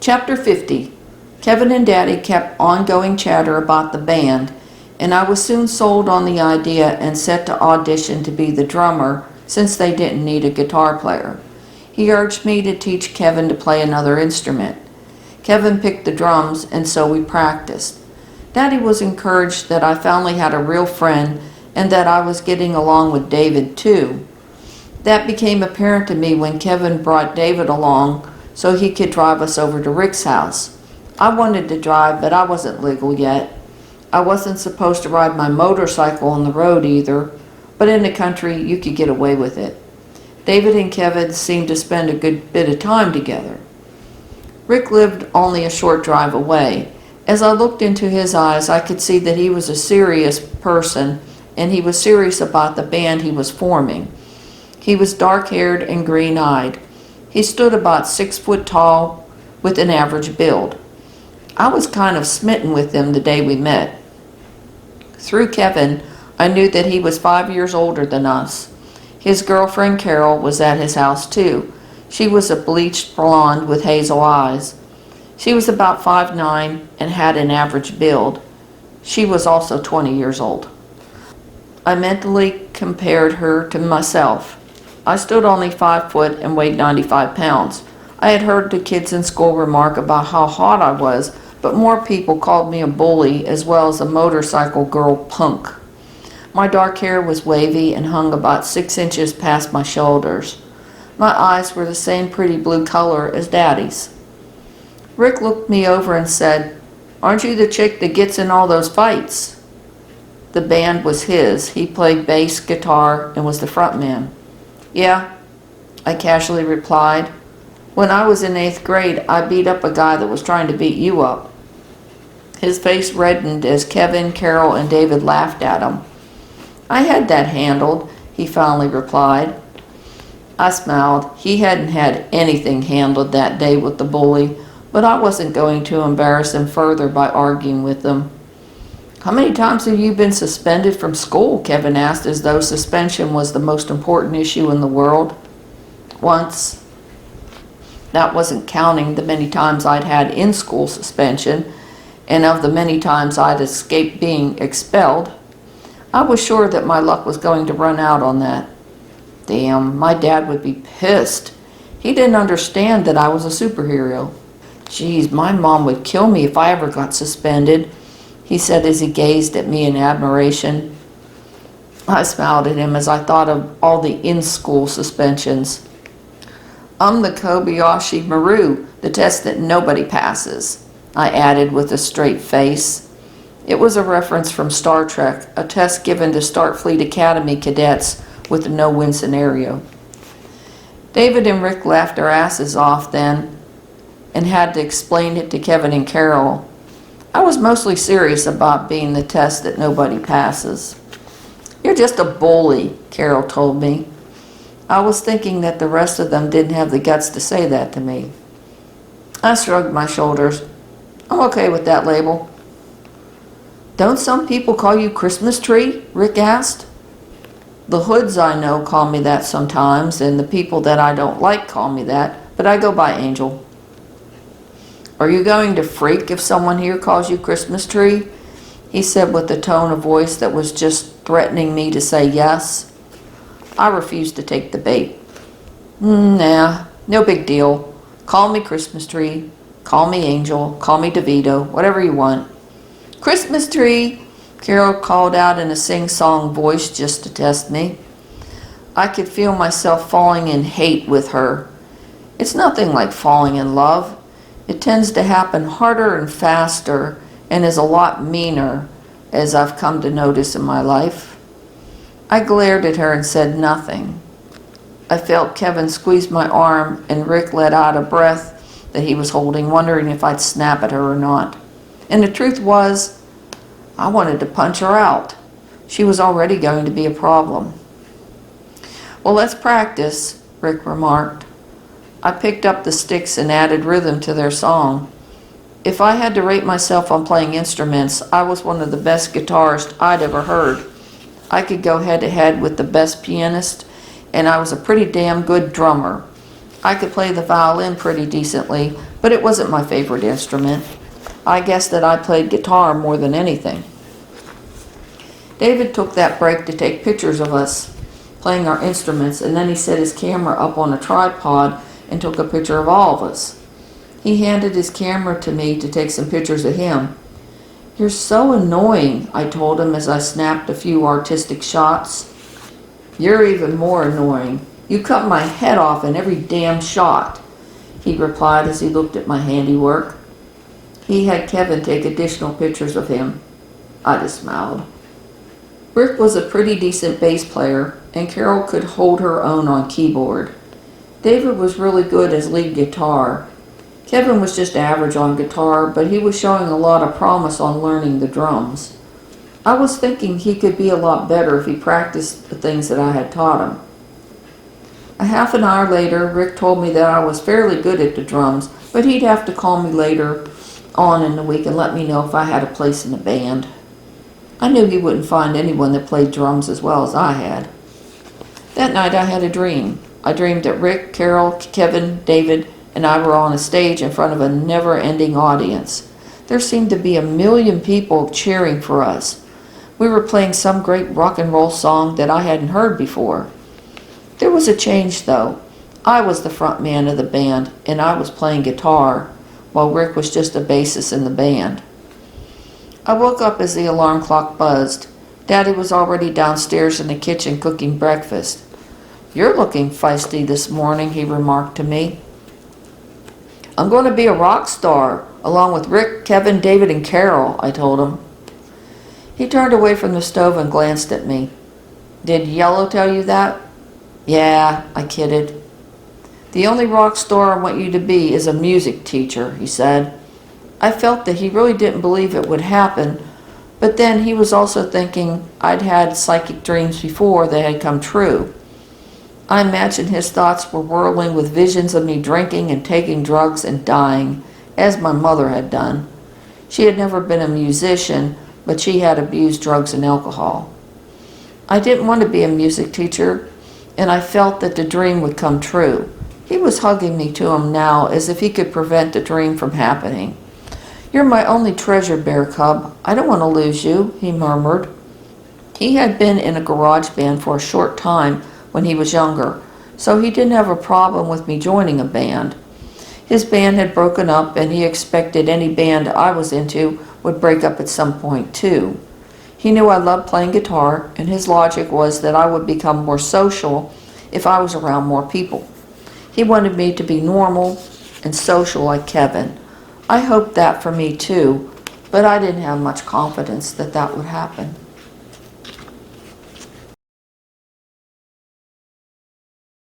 Chapter 50. Kevin and Daddy kept ongoing chatter about the band, and I was soon sold on the idea and set to audition to be the drummer since they didn't need a guitar player. He urged me to teach Kevin to play another instrument. Kevin picked the drums, and so we practiced. Daddy was encouraged that I finally had a real friend and that I was getting along with David too. That became apparent to me when Kevin brought David along so he could drive us over to Rick's house. I wanted to drive, but I wasn't legal yet. I wasn't supposed to ride my motorcycle on the road either, but in the country you could get away with it. David and Kevin seemed to spend a good bit of time together. Rick lived only a short drive away. As I looked into his eyes, I could see that he was a serious person, and he was serious about the band he was forming. He was dark-haired and green-eyed. He stood about 6 foot tall with an average build. I was kind of smitten with him the day we met. Through Kevin, I knew that he was 5 years older than us. His girlfriend Carol was at his house too. She was a bleached blonde with hazel eyes. She was about 5'9" and had an average build. She was also 20 years old. I mentally compared her to myself. I stood only 5 foot and weighed 95 pounds. I had heard the kids in school remark about how hot I was, but more people called me a bully as well as a motorcycle girl punk. My dark hair was wavy and hung about 6 inches past my shoulders. My eyes were the same pretty blue color as Daddy's. Rick looked me over and said, "Aren't you the chick that gets in all those fights?" The band was his. He played bass guitar and was the front man. "Yeah," I casually replied. "When I was in 8th grade, I beat up a guy that was trying to beat you up." His face reddened as Kevin, Carol, and David laughed at him. "I had that handled," he finally replied. I smiled. He hadn't had anything handled that day with the bully, but I wasn't going to embarrass him further by arguing with him. "How many times have you been suspended from school?" Kevin asked, as though suspension was the most important issue in the world. "Once." That wasn't counting the many times I'd had in-school suspension, and of the many times I'd escaped being expelled. I was sure that my luck was going to run out on that. Damn, my dad would be pissed. He didn't understand that I was a superhero. "Geez, my mom would kill me if I ever got suspended," he said as he gazed at me in admiration. I smiled at him as I thought of all the in-school suspensions. "I'm the Kobayashi Maru, the test that nobody passes," I added with a straight face. It was a reference from Star Trek, a test given to Starfleet Academy cadets with a no-win scenario. David and Rick laughed their asses off then and had to explain it to Kevin and Carol. I was mostly serious about being the test that nobody passes. "You're just a bully," Carol told me. I was thinking that the rest of them didn't have the guts to say that to me. I shrugged my shoulders. "I'm okay with that label." "Don't some people call you Christmas tree?" Rick asked. "The hoods I know call me that sometimes, and the people that I don't like call me that, but I go by Angel." "Are you going to freak if someone here calls you Christmas tree?" he said with a tone of voice that was just threatening me to say yes. I refused to take the bait. Nah, no big deal. Call me Christmas tree, call me Angel, call me DeVito, whatever you want." "Christmas tree," Carol called out in a sing-song voice just to test me. I could feel myself falling in hate with her. It's nothing like falling in love. It tends to happen harder and faster and is a lot meaner, as I've come to notice in my life. I glared at her and said nothing. I felt Kevin squeeze my arm and Rick let out a breath that he was holding, wondering if I'd snap at her or not. And the truth was, I wanted to punch her out. She was already going to be a problem. "Well, let's practice," Rick remarked. I picked up the sticks and added rhythm to their song. If I had to rate myself on playing instruments, I was one of the best guitarists I'd ever heard. I could go head-to-head with the best pianist, and I was a pretty damn good drummer. I could play the violin pretty decently, but it wasn't my favorite instrument. I guess that I played guitar more than anything. David took that break to take pictures of us playing our instruments, and then he set his camera up on a tripod and took a picture of all of us. He handed his camera to me to take some pictures of him. "You're so annoying," I told him as I snapped a few artistic shots. "You're even more annoying. You cut my head off in every damn shot," he replied as he looked at my handiwork. He had Kevin take additional pictures of him. I just smiled. Rick was a pretty decent bass player, and Carol could hold her own on keyboard. David was really good as lead guitar. Kevin was just average on guitar, but he was showing a lot of promise on learning the drums. I was thinking he could be a lot better if he practiced the things that I had taught him. A half an hour later, Rick told me that I was fairly good at the drums, but he'd have to call me later on in the week and let me know if I had a place in the band. I knew he wouldn't find anyone that played drums as well as I had. That night I had a dream. I dreamed that Rick, Carol, Kevin, David, and I were on a stage in front of a never-ending audience. There seemed to be 1,000,000 people cheering for us. We were playing some great rock and roll song that I hadn't heard before. There was a change, though. I was the front man of the band, and I was playing guitar, while Rick was just a bassist in the band. I woke up as the alarm clock buzzed. Daddy was already downstairs in the kitchen cooking breakfast. "You're looking feisty this morning," he remarked to me. "I'm going to be a rock star, along with Rick, Kevin, David, and Carol," I told him. He turned away from the stove and glanced at me. "Did Yellow tell you that?" "Yeah," I kidded. "The only rock star I want you to be is a music teacher," he said. I felt that he really didn't believe it would happen, but then he was also thinking I'd had psychic dreams before that had come true. I imagined his thoughts were whirling with visions of me drinking and taking drugs and dying, as my mother had done. She had never been a musician, but she had abused drugs and alcohol. I didn't want to be a music teacher, and I felt that the dream would come true. He was hugging me to him now as if he could prevent the dream from happening. "You're my only treasure, Bear Cub. I don't want to lose you," he murmured. He had been in a garage band for a short time when he was younger, so he didn't have a problem with me joining a band. His band had broken up, and he expected any band I was into would break up at some point too. He knew I loved playing guitar, and his logic was that I would become more social if I was around more people. He wanted me to be normal and social like Kevin. I hoped that for me too, but I didn't have much confidence that that would happen.